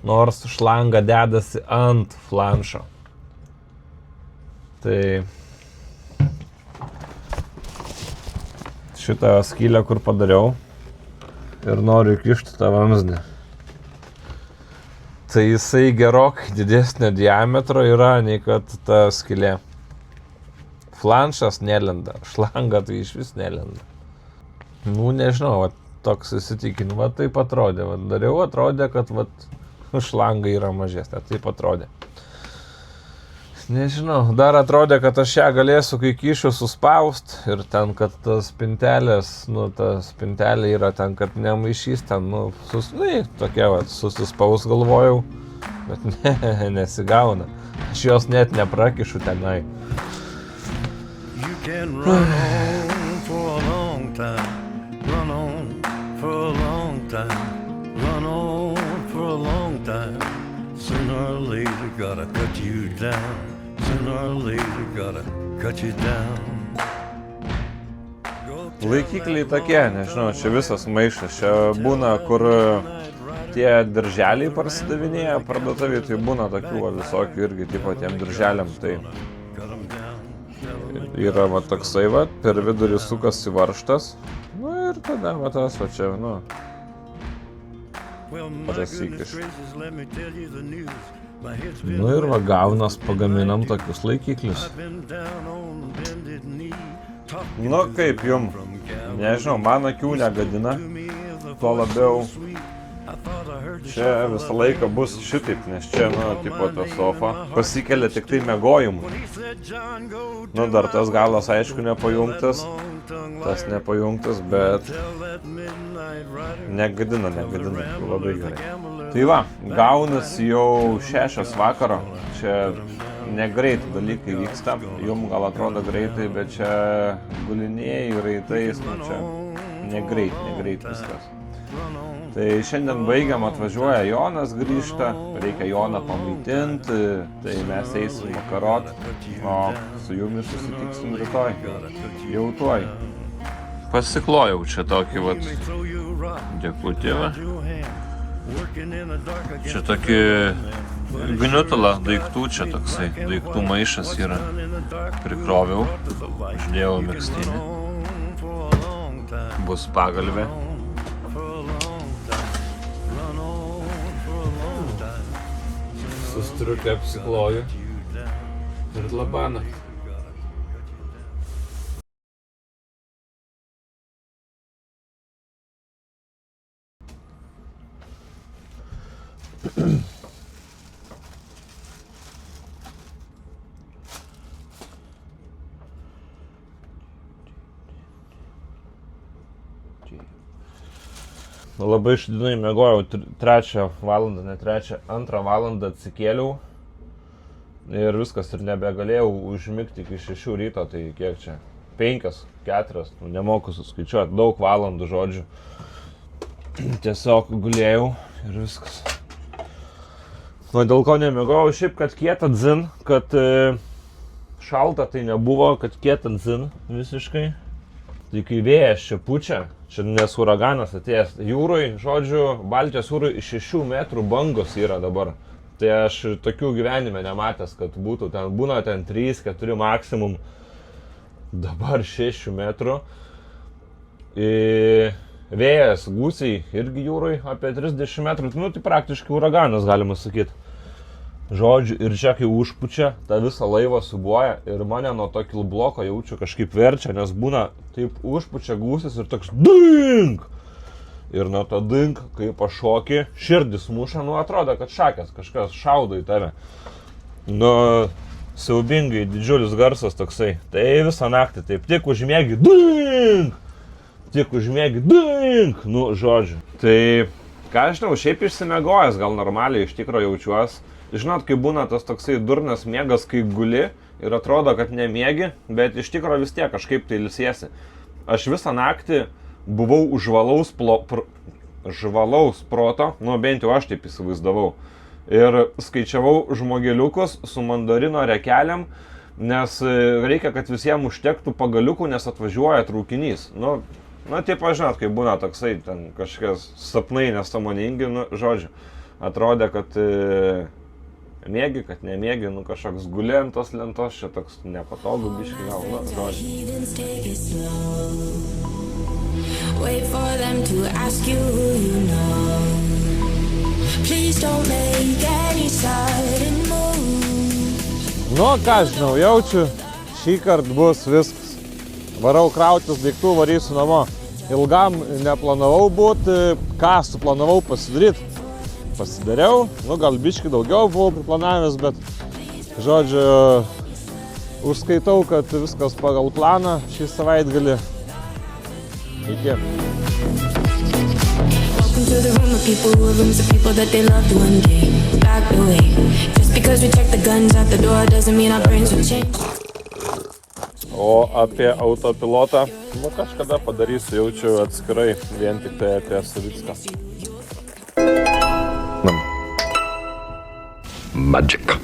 Nors šlanga dedasi ant flanšo. Tai šitą skylę, kur padariau ir noriu įkišti tą vamzdį. Tai jisai gerokai didesnio diametro yra, nei kad ta skylė. Flanšas nelenda, šlanga tai iš vis nelenda. Nu, nežinau, toks įsitikinimas, taip atrodė. Dariau, atrodė, kad šlanga yra mažesnė, taip atrodė. Nežinau, dar atrodė, kad aš ją galėsiu, kai kišiu, suspaust ir ten, kad tas spintelės, ta spintelė yra ten, kad nemaišys ten, tokia, susispaus galvojau, bet ne, nesigauna. Aš jos net neprakišu tenai.
You can run on for a long time, run on for a long time, run on for a long time. Sooner or later gotta cut you down. Sooner or later gotta cut you down.
Laikikliai tokie, nežinau, čia visas maišas. Čia būna, kur tie dirželiai parsidavinėja parduotuvėje, tai būna tokių visokių irgi tipo tiem dirželiam. Tai yra toksai, per vidurį sukasi varžtas. Nu ir tada tas čia, prasikiš. Nu ir gaunas pagaminam tokius laikiklius. Nu kaip jum, nežinau, man akių negadina, tuo labiau čia visą laiką bus šitaip, nes čia, tipo ta sofa pasikelia tik tai miegojimu. Dar tas galas aišku nepajungtas, tas nepajungtas, bet negadina, labai gerai. Tai va, gaunasi jau 6 vakaro, čia negreit dalykai vyksta, jum gal atrodo greitai, bet čia gulinėjai raitais, čia negreit viskas. Tai šiandien baigiam, atvažiuoja Jonas, grįžta, reikia Joną pamaitinti, tai mes eisim vakarot, o su jumis susitiksim rytoj, jau tuoj. Pasiklojau čia tokį dėkutį, čia tokį gniutalą daiktų, čia toksai daiktų maišas yra, prikroviau, uždėjau megztinį, bus pagalvė. Sustriukę apsikloju ir labaną. Labai išdidinai miegojau 3 valandą, ne 3, 2 valandą atsikėliau ir viskas, ir nebegalėjau užmigti iki 6 ryto, tai kiek čia, 5, 4, nemoku suskaičiuoti, daug valandų žodžių. Tiesiog gulėjau ir viskas. Dėl ko nemiegojau, šiaip, kad kieta dzin, kad šalta tai nebuvo, kad kieta dzin visiškai. Tai kai vėjas čia pučia, čia nes uraganas atėjęs jūroj, žodžiu, Baltijos jūroj 6 metrų bangos yra dabar. Tai aš tokių gyvenime nematęs, kad būtų ten, būna ten 3-4 maksimum, dabar 6 metrų. Vėjas gūsiai irgi jūroj apie 30 metrų, tai praktiškai uraganas galima sakyti. Žodžiu, ir čia kai užpučia, tą visą laivą subuoja ir mane nuo to kilbloko jaučiu kažkaip verčia, nes būna taip užpučia gūsis ir toks ding! Ir nuo to ding, kai pašoki, širdis muša, atrodo, kad šakės, kažkas šaudo į tave. Siaubingai didžiulis garsas toksai. Tai visą naktį taip, tik užmiegi ding! Tik užmiegi ding! Žodžiu. Tai, ką žinau, šiaip išsimiegojęs, gal normaliai iš tikro jaučiuos. Žinot, kai būna tas toksai durnas miegas, kai guli ir atrodo, kad nemiegi, bet iš tikro vis tiek kažkaip tai ilsiesi. Aš visą naktį buvau žvalaus proto, bent jau aš taip įsivaizdavau. Ir skaičiavau žmogeliukus su mandarino rekelėm, nes reikia, kad visiems užtektų pagaliukų, nes atvažiuoja traukinys. Na, taip, žinot, kai būna toksai, ten kažkokie sapnai nesąmoningi, nu, žodžiu, atrodė, kad mėgi, kad nemėgi, nu, kažkoks gulė ant tos lentos, čia toks nepatogu biški gal, nu, žodžiu.
Wait for them to ask you who you know. Please don't make any sudden moves.
Nu, ką žinau, jaučiu, šį kartą bus viskas. Varau krautis daiktų, varysiu namo. Ilgam neplanavau būti, ką suplanavau pasidaryti. Pasidariau, nu, gal biški daugiau buvau priplanavęs, bet, žodžiu, užskaitau, kad viskas pagal planą šį savaitgalį. Iki.
Welcome to the room of people who are rooms of people that they loved one day. Back away. Just because we check the guns out the door doesn't mean our brains will change.
O apie autopilotą, nu, kažkada padarysiu, jaučiu atskirai, vien tik tai apie Savicką.
Magic.